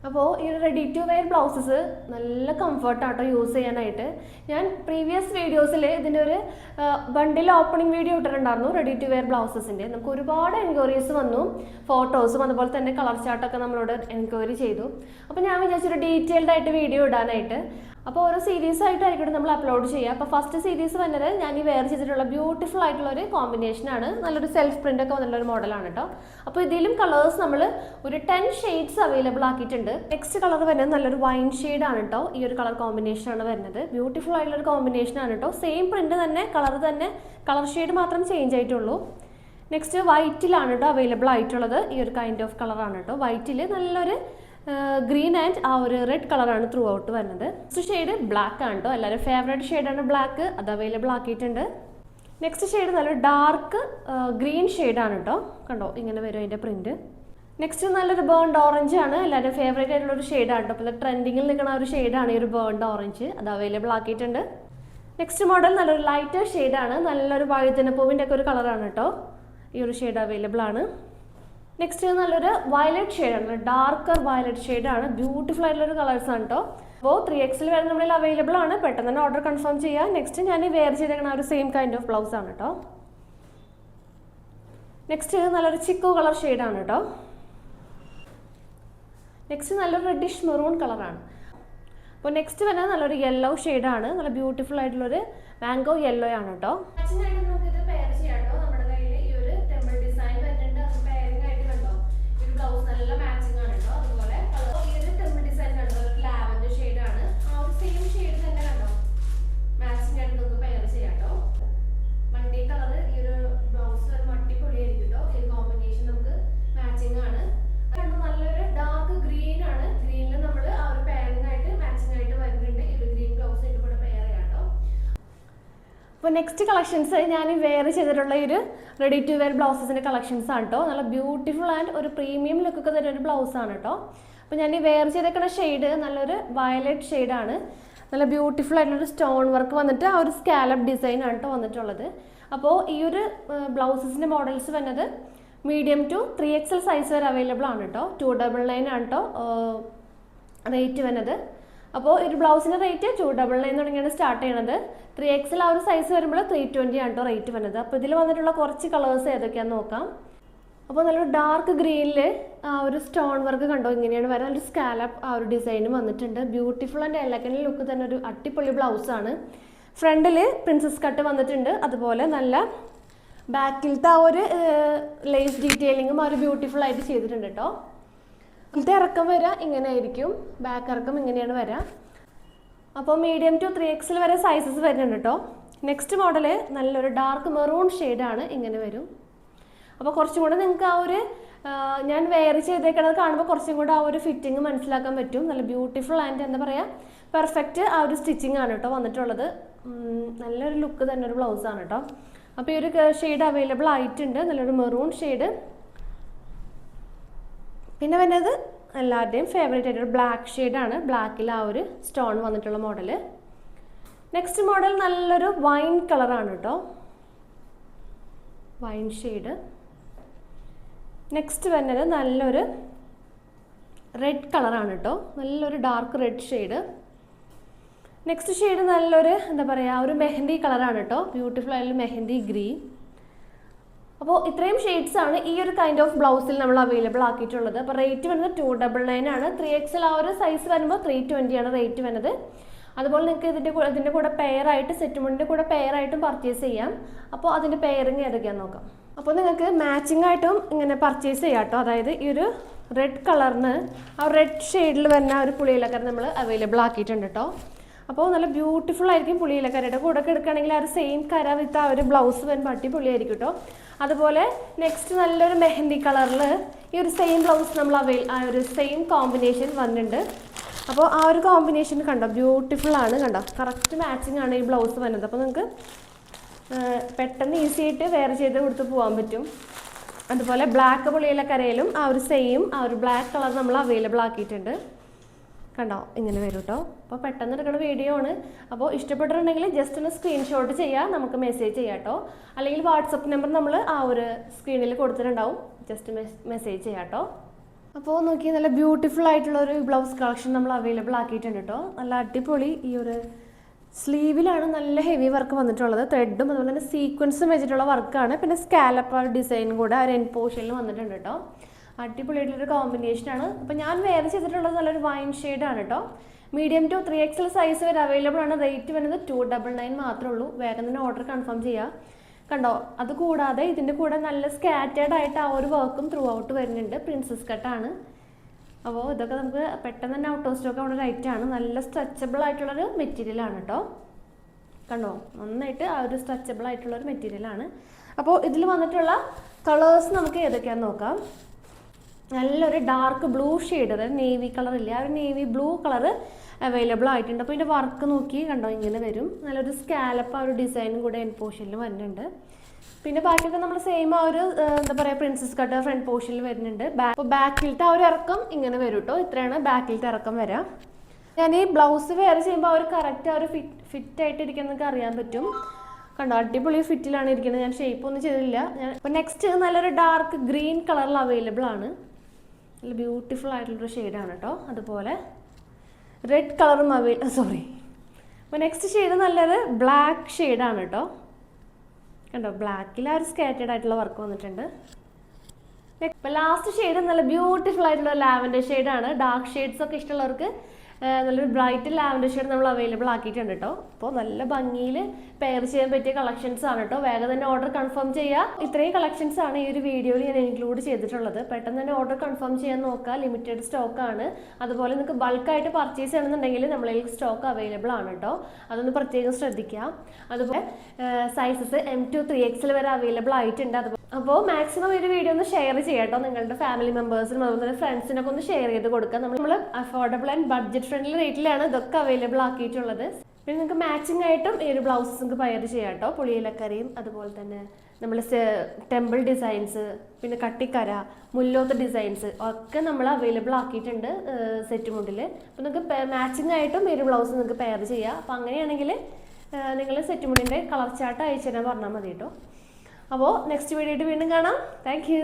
അപ്പോൾ ഈ ready to wear blouses നല്ല കംഫർട്ടാട്ടോ യൂസ് ചെയ്യാനായിട്ട്. ഞാൻ പ്രീവിയസ് വീഡിയോസിൽ ഇതിൻ്റെ ഒരു ബണ്ടിൽ ഓപ്പണിംഗ് വീഡിയോ ഇട്ടിട്ടുണ്ടായിരുന്നു റെഡി ടു വെയർ ബ്ലൗസസിൻ്റെ. നമുക്ക് ഒരുപാട് എൻക്വയറീസ് വന്നു, ഫോട്ടോസും അതുപോലെ തന്നെ കളർ ചാർട്ടൊക്കെ നമ്മളോട് എൻക്വയറി ചെയ്തു. അപ്പോൾ ഞാൻ വിചാരിച്ചൊരു ഡീറ്റെയിൽഡ് ആയിട്ട് വീഡിയോ ഇടാനായിട്ട്. അപ്പോൾ ഓരോ സീരീസ് ആയിട്ടായിരിക്കും നമ്മൾ അപ്ലോഡ് ചെയ്യുക. അപ്പോൾ ഫസ്റ്റ് സീരീസ് വന്നത് ഞാൻ ഈ വെയർ ചെയ്തിട്ടുള്ള ബ്യൂട്ടിഫുൾ ആയിട്ടുള്ള ഒരു കോമ്പിനേഷനാണ്. നല്ലൊരു സെൽഫ് പ്രിൻ്റ് ഒക്കെ വന്നിട്ടുള്ള ഒരു മോഡലാണ് കേട്ടോ. അപ്പോൾ ഇതിലും കളേഴ്സ് നമ്മൾ ഒരു 10 ഷെയ്ഡ്സ് അവൈലബിൾ ആക്കിയിട്ടുണ്ട്. നെക്സ്റ്റ് കളർ വരുന്നത് നല്ലൊരു വൈൻ ഷെയ്ഡാണ് കേട്ടോ. ഈ ഒരു കളർ കോമ്പിനേഷനാണ് വരുന്നത്. ബ്യൂട്ടിഫുൾ ആയിട്ടുള്ള ഒരു കോമ്പിനേഷനാണ് കേട്ടോ. സെയിം പ്രിൻ്റ് തന്നെ, കളർ ഷെയ്ഡ് മാത്രം ചേഞ്ച് ആയിട്ടുള്ളൂ. നെക്സ്റ്റ് വൈറ്റിലാണ് കേട്ടോ അവൈലബിൾ ആയിട്ടുള്ളത്. ഈ ഒരു കൈൻഡ് ഓഫ് കളറാണ് കേട്ടോ. വൈറ്റിൽ നല്ലൊരു ഗ്രീൻ ആൻഡ് ആ ഒരു റെഡ് കളറാണ് ത്രൂ ഔട്ട് വരുന്നത്. നെക്സ്റ്റ് ഷെയ്ഡ് ബ്ലാക്ക് ആണ് കേട്ടോ. എല്ലാവരും ഫേവറേറ്റ് ഷെയ്ഡാണ് ബ്ലാക്ക്, അത് അവൈലബിൾ ആക്കിയിട്ടുണ്ട്. നെക്സ്റ്റ് ഷെയ്ഡ് നല്ലൊരു ഡാർക്ക് ഗ്രീൻ ഷെയ്ഡാണ് കേട്ടോ. കണ്ടോ, ഇങ്ങനെ വരും അതിൻ്റെ പ്രിൻറ്റ്. നെക്സ്റ്റ് നല്ലൊരു ബേൺഡ് ഓറഞ്ച് ആണ്, എല്ലാവരും ഫേവറേറ്റ് ആയിട്ടുള്ള ഒരു ഷെയ്ഡാണ് കേട്ടോ. അപ്പോൾ ട്രെൻഡിങ്ങിൽ നിൽക്കുന്ന ഒരു ഷെയ്ഡാണ് ഈ ഒരു ബേൺഡ് ഓറഞ്ച്, അത് അവൈലബിൾ ആക്കിയിട്ടുണ്ട്. നെക്സ്റ്റ് മോഡൽ നല്ലൊരു ലൈറ്റർ ഷെയ്ഡാണ്, നല്ലൊരു വഴുതനപ്പൂവിൻ്റെ ഒക്കെ ഒരു കളറാണ് കേട്ടോ. ഈ ഒരു ഷെയ്ഡ് അവൈലബിൾ ആണ്. നെക്സ്റ്റ് നല്ലൊരു വയലറ്റ് ഷെയ്ഡാണ്, ഡാർക്കർ വയലറ്റ് ഷെയ്ഡാണ്. ബ്യൂട്ടിഫുൾ ആയിട്ടുള്ളൊരു കളേഴ്സാണ് കേട്ടോ. അപ്പോൾ 3XL വരെ നമ്മളിൽ അവൈലബിൾ ആണ്, പെട്ടെന്ന് തന്നെ ഓർഡർ കൺഫേം ചെയ്യുക. നെക്സ്റ്റ് ഞാൻ വെയർ ചെയ്തേക്കുന്ന ഒരു സെയിം കൈൻഡ് ഓഫ് ബ്ലൗസ് ആണ് കേട്ടോ. നെക്സ്റ്റ് നല്ലൊരു ചിക്കു കളർ ഷെയ്ഡാണ് കേട്ടോ. നെക്സ്റ്റ് നല്ലൊരു റെഡിഷ് മെറൂൺ കളറാണ്. അപ്പോൾ നെക്സ്റ്റ് വരുന്നത് നല്ലൊരു യെല്ലോ ഷെയ്ഡാണ്, നല്ല ബ്യൂട്ടിഫുൾ ആയിട്ടുള്ളൊരു മാംഗോ യെല്ലോ ആണ് കേട്ടോ. നല്ല മാച്ചിങ് ആണ് കേട്ടോ. അതുപോലെ ഈ ഒരു ടെമ്പിൾ ഡിസൈൻ കണ്ടോ, ഒരു ലാവൻഡർ ഷെയ്ഡാണ്. ആ ഒരു സെയിം ഷെയ്ഡ് തന്നെ കണ്ടോ, മാച്ചിങ് ആയിട്ട് നമുക്ക് പെയർ ചെയ്യാം കേട്ടോ. മൾട്ടി കളർ ഈ ഒരു ബ്ലൗസ് ഒരു അടിപൊളിയായിരിക്കും കേട്ടോ. ഈ കോമ്പിനേഷൻ നമുക്ക് മാച്ചിങ് ആണ്. കണ്ടോ, നല്ലൊരു ഡാർക്ക് ഗ്രീൻ ആണ്. ഗ്രീനിൽ നമ്മൾ ആ ഒരു പെയറിംഗ് ആയിട്ട് മാച്ചിങ് ആയിട്ട് വരുന്നുണ്ട്. ഈ ഒരു ഗ്രീൻ ബ്ലൗസ് ആയിട്ട് കൂടെ പെയർ ചെയ്യാം കേട്ടോ. അപ്പോൾ നെക്സ്റ്റ് കളക്ഷൻസ് ഞാൻ വെയർ ചെയ്തിട്ടുള്ള ഒരു റെഡി ടു വെയർ ബ്ലൗസസിൻ്റെ കളക്ഷൻസ് ആണ് കേട്ടോ. നല്ല ബ്യൂട്ടിഫുൾ ആൻഡ് ഒരു പ്രീമിയം ലുക്കൊക്കെ തരുന്ന ഒരു ബ്ലൗസാണ് കേട്ടോ. അപ്പോൾ ഞാൻ ഈ വെയർ ചെയ്തേക്കുന്ന ഷെയ്ഡ് നല്ലൊരു വയലറ്റ് ഷെയ്ഡാണ്. നല്ല ബ്യൂട്ടിഫുൾ ആയിട്ടുള്ളൊരു സ്റ്റോൺ വർക്ക് വന്നിട്ട് ആ ഒരു സ്കാലപ്പ് ഡിസൈൻ ആണ് കേട്ടോ വന്നിട്ടുള്ളത്. അപ്പോൾ ഈ ഒരു ബ്ലൗസസിൻ്റെ മോഡൽസ് വന്നത് മീഡിയം ടു 3XL സൈസ് വരെ അവൈലബിൾ ആണ് കേട്ടോ. 299 ആണ് കേട്ടോ റേറ്റ് വന്നത്. അപ്പോൾ ഒരു ബ്ലൗസിൻ്റെ റേറ്റ് 299 തുടങ്ങിയാണ് സ്റ്റാർട്ട് ചെയ്യണത്. 3XL ആ ഒരു സൈസ് വരുമ്പോൾ 320 ആണ് കേട്ടോ റേറ്റ് വരുന്നത്. അപ്പോൾ ഇതിൽ വന്നിട്ടുള്ള കുറച്ച് കളേഴ്സ് ഏതൊക്കെയാണെന്ന് നോക്കാം. അപ്പോൾ നല്ലൊരു ഡാർക്ക് ഗ്രീനിൽ ആ ഒരു സ്റ്റോൺ വർക്ക് കണ്ടോ, ഇങ്ങനെയാണ് വരുന്നത്. നല്ലൊരു സ്കാലപ്പ് ആ ഒരു ഡിസൈനും വന്നിട്ടുണ്ട്. ബ്യൂട്ടിഫുൾ ആൻഡ് എലഗന്റ് ലുക്ക് തന്നെ ഒരു അടിപൊളി ബ്ലൗസാണ്. ഫ്രണ്ടിൽ പ്രിൻസസ് കട്ട് വന്നിട്ടുണ്ട്. അതുപോലെ നല്ല ബാക്കിലത്തെ ആ ഒരു ലേസ് ഡീറ്റെയിലിങ്ങും ആ ഒരു ബ്യൂട്ടിഫുൾ ആയിട്ട് ചെയ്തിട്ടുണ്ട് കേട്ടോ. ഇതിൻ്റെ ഇറക്കം വരിക ഇങ്ങനെ ആയിരിക്കും, ബാക്ക് ഇറക്കം ഇങ്ങനെയാണ് വരിക. അപ്പോൾ മീഡിയം ടു 3XL വരെ സൈസസ് വരുന്നുണ്ട് കേട്ടോ. നെക്സ്റ്റ് മോഡൽ നല്ലൊരു ഡാർക്ക് മെറൂൺ ഷെയ്ഡാണ്, ഇങ്ങനെ വരും. അപ്പോൾ കുറച്ചും കൂടെ നിങ്ങൾക്ക് ആ ഒരു ഞാൻ വെയർ ചെയ്തേക്കണത് കാണുമ്പോൾ കുറച്ചും കൂടെ ആ ഒരു ഫിറ്റിങ് മനസ്സിലാക്കാൻ പറ്റും. നല്ല ബ്യൂട്ടിഫുൾ ആൻഡ് എന്താ പറയുക, പെർഫെക്റ്റ് ആ ഒരു സ്റ്റിച്ചിങ് ആണ് കേട്ടോ വന്നിട്ടുള്ളത്. നല്ലൊരു ലുക്ക് തന്നെ ഒരു ബ്ലൗസാണ് കേട്ടോ. അപ്പോൾ ഈ ഒരു ഷെയ്ഡ് അവൈലബിൾ ആയിട്ടുണ്ട്, നല്ലൊരു മെറൂൺ ഷെയ്ഡ്. പിന്നെ വരുന്നത് എല്ലാവരുടെയും ഫേവറേറ്റ് ആയിട്ടൊരു ബ്ലാക്ക് ഷെയ്ഡാണ്. ബ്ലാക്കിൽ ആ ഒരു സ്റ്റോൺ വന്നിട്ടുള്ള മോഡൽ. നെക്സ്റ്റ് മോഡൽ നല്ലൊരു വൈൻ കളറാണ് കേട്ടോ, വൈൻ ഷെയ്ഡ്. നെക്സ്റ്റ് വരുന്നത് നല്ലൊരു റെഡ് കളറാണ് കേട്ടോ, നല്ലൊരു dark red shade. Next shade നല്ലൊരു എന്താ പറയുക, ഒരു മെഹന്തി കളറാണ് കേട്ടോ, ബ്യൂട്ടിഫുൾ ആയിട്ടുള്ള മെഹന്തി ഗ്രീൻ. അപ്പോൾ ഇത്രയും ഷെയ്ഡ്സ് ആണ് ഈ ഒരു കൈൻഡ് ഓഫ് ബ്ലൗസിൽ നമ്മൾ അവൈലബിൾ ആക്കിയിട്ടുള്ളത്. അപ്പോൾ റേറ്റ് വരുന്നത് 299 ആണ്. 3XL ആ ഒരു സൈസ് വരുമ്പോൾ 320 ആണ് റേറ്റ് വരുന്നത്. അതുപോലെ നിങ്ങൾക്ക് ഇതിൻ്റെ കൂടെ പെയറായിട്ട് സെറ്റുമുണ്ടിൻ്റെ കൂടെ പെയറായിട്ടും പർച്ചേസ് ചെയ്യാം. അപ്പോൾ അതിൻ്റെ പെയറിങ് ഏതൊക്കെയാണെന്ന് നോക്കാം. അപ്പോൾ നിങ്ങൾക്ക് മാച്ചിങ് ആയിട്ടും ഇങ്ങനെ പർച്ചേസ് ചെയ്യാം കേട്ടോ. അതായത് ഈ ഒരു റെഡ് കളറിന് ആ റെഡ് ഷെയ്ഡിൽ വരുന്ന ഒരു പുളിയിലക്കറി നമ്മൾ അവൈലബിൾ ആക്കിയിട്ടുണ്ട് കേട്ടോ. അപ്പോൾ നല്ല ബ്യൂട്ടിഫുൾ ആയിരിക്കും. പുളിയിലക്കരയുടെ കൂടെ ഒക്കെ എടുക്കുകയാണെങ്കിൽ ആ ഒരു സെയിം കര വിത്ത് ആ ഒരു ബ്ലൗസ് വരുമ്പോൾ അടിപൊളിയായിരിക്കും കേട്ടോ. അതുപോലെ നെക്സ്റ്റ് നല്ലൊരു മെഹന്തി കളറിൽ ഈ ഒരു സെയിം ബ്ലൗസ് നമ്മൾ ആ ഒരു സെയിം കോമ്പിനേഷൻ വന്നിട്ടുണ്ട്. അപ്പോൾ ആ ഒരു കോമ്പിനേഷൻ കണ്ടോ, ബ്യൂട്ടിഫുൾ ആണ് കണ്ടോ, കറക്റ്റ് മാച്ചിങ് ആണ് ഈ ബ്ലൗസ് വരുന്നത്. അപ്പോൾ നിങ്ങൾക്ക് പെട്ടെന്ന് ഈസി ആയിട്ട് വെയർ ചെയ്ത് കൊടുത്ത് പോകാൻ പറ്റും. അതുപോലെ ബ്ലാക്ക് പുളിയിലക്കരയിലും ആ ഒരു സെയിം ആ ഒരു ബ്ലാക്ക് കളർ നമ്മൾ അവൈലബിൾ ആക്കിയിട്ടുണ്ട്. കണ്ടോ, ഇങ്ങനെ വരും കേട്ടോ. അപ്പോൾ പെട്ടെന്ന് എടുക്കുന്ന വീഡിയോ ആണ്. അപ്പോൾ ഇഷ്ടപ്പെട്ടിട്ടുണ്ടെങ്കിൽ ജസ്റ്റ് ഒന്ന് സ്ക്രീൻഷോട്ട് ചെയ്യുക, നമുക്ക് മെസ്സേജ് ചെയ്യാം കേട്ടോ. അല്ലെങ്കിൽ വാട്സപ്പ് നമ്പർ നമ്മൾ ആ ഒരു സ്ക്രീനിൽ കൊടുത്തിട്ടുണ്ടാവും, ജസ്റ്റ് മെസ്സേജ് ചെയ്യാം കേട്ടോ. അപ്പോൾ നോക്കി നല്ല ബ്യൂട്ടിഫുൾ ആയിട്ടുള്ള ഒരു ബ്ലൗസ് കളക്ഷൻ നമ്മൾ അവൈലബിൾ ആക്കിയിട്ടുണ്ട് കേട്ടോ. നല്ല അടിപൊളി ഈ ഒരു സ്ലീവിലാണ് നല്ല ഹെവി വർക്ക് വന്നിട്ടുള്ളത്. ത്രെഡും അതുപോലെ തന്നെ സീക്വൻസും വെച്ചിട്ടുള്ള വർക്കാണ്. പിന്നെ സ്കാലപ്പ് ഡിസൈൻ കൂടെ ആ ഒരു എൻ പോർഷനിൽ വന്നിട്ടുണ്ട് കേട്ടോ. അടിപൊളിയായിട്ടുള്ളൊരു കോമ്പിനേഷനാണ്. അപ്പോൾ ഞാൻ വേറെ ചെയ്തിട്ടുള്ളത് നല്ലൊരു വൈൻ ഷെയ്ഡാണ് കേട്ടോ. മീഡിയം ടു 3XL സൈസ് വരെ അവൈലബിൾ ആണ്. റേറ്റ് വരുന്നത് 299 മാത്രമേ ഉള്ളൂ. വേഗം തന്നെ ഓർഡർ കൺഫേം ചെയ്യുക. കണ്ടോ, അത് കൂടാതെ ഇതിൻ്റെ കൂടെ നല്ല സ്കാറ്റേഡ് ആയിട്ട് ആ ഒരു വർക്കും ത്രൂ ഔട്ട് വരുന്നുണ്ട്. പ്രിൻസസ് കട്ടാണ്. അപ്പോൾ ഇതൊക്കെ നമുക്ക് പെട്ടെന്ന് തന്നെ ഔട്ട് ഓഫ് സ്റ്റോക്ക് അവിടെ റൈറ്റാണ്. നല്ല സ്ട്രെച്ചബിൾ ആയിട്ടുള്ളൊരു മെറ്റീരിയലാണ് കേട്ടോ. കണ്ടോ, നന്നായിട്ട് ആ ഒരു സ്ട്രെച്ചബിൾ ആയിട്ടുള്ളൊരു മെറ്റീരിയലാണ്. അപ്പോൾ ഇതിൽ വന്നിട്ടുള്ള കളേഴ്സ് നമുക്ക് ഏതൊക്കെയാണെന്ന് നോക്കാം. നല്ലൊരു ഡാർക്ക് ബ്ലൂ ഷെയ്ഡ്, അതായത് നേവി കളർ ഇല്ലേ, ആ ഒരു നേവി ബ്ലൂ കളർ അവൈലബിൾ ആയിട്ടുണ്ട്. അപ്പോൾ ഇതിൻ്റെ വർക്ക് നോക്കി കണ്ടോ, ഇങ്ങനെ വരും. നല്ലൊരു സ്കാലപ്പ് ആ ഒരു ഡിസൈനും കൂടെ എൻ പോർഷനിൽ വരുന്നുണ്ട്. പിന്നെ ബാക്കിയൊക്കെ നമ്മൾ സെയിം ആ ഒരു എന്താ പറയുക പ്രിൻസസ് കട്ട് ഫ്രണ്ട് പോർഷനിൽ വരുന്നുണ്ട്. അപ്പോൾ ബാക്കിലത്തെ ആ ഒരു ഇറക്കം ഇങ്ങനെ വരും കേട്ടോ. ഇത്രയാണ് ബാക്കിലത്തെ ഇറക്കം വരാം. ഞാൻ ഈ ബ്ലൗസ് വെയർ ചെയ്യുമ്പോൾ ആ ഒരു കറക്റ്റ് ആ ഒരു ഫിറ്റ് ആയിട്ട് ഇരിക്കുന്നതൊക്കെ അറിയാൻ പറ്റും. കണ്ടോ, അടിപൊളി ഫിറ്റിലാണ് ഇരിക്കുന്നത്. ഞാൻ ഷേപ്പ് ഒന്നും ചെയ്തില്ല. അപ്പോൾ നെക്സ്റ്റ് നല്ലൊരു ഡാർക്ക് ഗ്രീൻ കളറിൽ അവൈലബിൾ ആണ്. നല്ല ബ്യൂട്ടിഫുൾ ആയിട്ടുള്ളൊരു ഷെയ്ഡാണ് കേട്ടോ. അതുപോലെ റെഡ് കളറും അപ്പോൾ നെക്സ്റ്റ് ഷെയ്ഡ് നല്ലൊരു ബ്ലാക്ക് ഷെയ്ഡാണ് കേട്ടോ. കണ്ടോ, ബ്ലാക്കിൽ ആ ഒരു സ്കാറ്റേഡ് ആയിട്ടുള്ള വർക്ക് വന്നിട്ടുണ്ട്. ഇപ്പോൾ ലാസ്റ്റ് ഷെയ്ഡ് നല്ല ബ്യൂട്ടിഫുൾ ആയിട്ടുള്ള ലാവൻഡർ ഷെയ്ഡാണ്. ഡാർക്ക് ഷെയ്ഡ്സ് ഒക്കെ ഇഷ്ടമുള്ളവർക്ക് നല്ലൊരു ബ്രൈറ്റ് ലാവൻഡർ ഷെയ്ഡ് നമ്മൾ അവൈലബിൾ ആക്കിയിട്ടുണ്ട് കേട്ടോ. അപ്പോൾ നല്ല ഭംഗിയിൽ പെയർ ചെയ്യാൻ പറ്റിയ കളക്ഷൻസ് ആണ് കേട്ടോ. വേഗം തന്നെ ഓർഡർ കൺഫേം ചെയ്യുക. ഇത്രയും കളക്ഷൻസ് ആണ് ഈ ഒരു വീഡിയോയിൽ ഞാൻ ഇൻക്ലൂഡ് ചെയ്തിട്ടുള്ളത്. പെട്ടെന്ന് തന്നെ ഓർഡർ കൺഫേം ചെയ്യാൻ നോക്കുക. ലിമിറ്റഡ് സ്റ്റോക്കാണ്. അതുപോലെ നിങ്ങൾക്ക് ബൾക്കായിട്ട് പർച്ചേസ് ചെയ്യണമെന്നുണ്ടെങ്കിൽ നമ്മളിൽ സ്റ്റോക്ക് അവൈലബിൾ ആണ് കേട്ടോ. അതൊന്ന് പ്രത്യേകം ശ്രദ്ധിക്കുക. അതുപോലെ സൈസസ് M2 3XL വരെ അവൈലബിൾ ആയിട്ടുണ്ട്. അപ്പോൾ മാക്സിമം ഒരു വീഡിയോ ഒന്ന് ഷെയർ ചെയ്യാം കേട്ടോ. നിങ്ങളുടെ ഫാമിലി മെമ്പേഴ്സിനും അതുപോലെ ഫ്രണ്ട്സിനൊക്കെ ഒന്ന് ഷെയർ ചെയ്ത് കൊടുക്കുക. നമ്മൾ അഫോർഡബിൾ ആൻഡ് ബഡ്ജറ്റ് ഫ്രണ്ട്ലി റേറ്റിലാണ് ഇതൊക്കെ അവൈലബിൾ ആക്കിയിട്ടുള്ളത്. പിന്നെ നിങ്ങൾക്ക് മാച്ചിങ് ആയിട്ടും ഈ ഒരു ബ്ലൗസസ് നിങ്ങൾക്ക് പയർ ചെയ്യാം കേട്ടോ. പുളിയിലക്കരയും അതുപോലെ തന്നെ നമ്മൾ ടെമ്പിൾ ഡിസൈൻസ്, പിന്നെ കട്ടിക്കര, മുല്ലോത്ത് ഡിസൈൻസ് ഒക്കെ നമ്മൾ അവൈലബിൾ ആക്കിയിട്ടുണ്ട് സെറ്റ് മുണ്ടിൽ. അപ്പോൾ നിങ്ങൾക്ക് മാച്ചിങ് ആയിട്ടും ഈ ഒരു ബ്ലൗസ് നിങ്ങൾക്ക് പെയർ ചെയ്യാം. അപ്പോൾ അങ്ങനെയാണെങ്കിൽ നിങ്ങൾ സെറ്റ് മുണ്ടിൻ്റെ കളർ ചാർട്ട് അയച്ചു തരാൻ പറഞ്ഞാൽ മതി കേട്ടോ. അപ്പോൾ നെക്സ്റ്റ് വീഡിയോ ആയിട്ട് വീണ്ടും കാണാം. Thank you.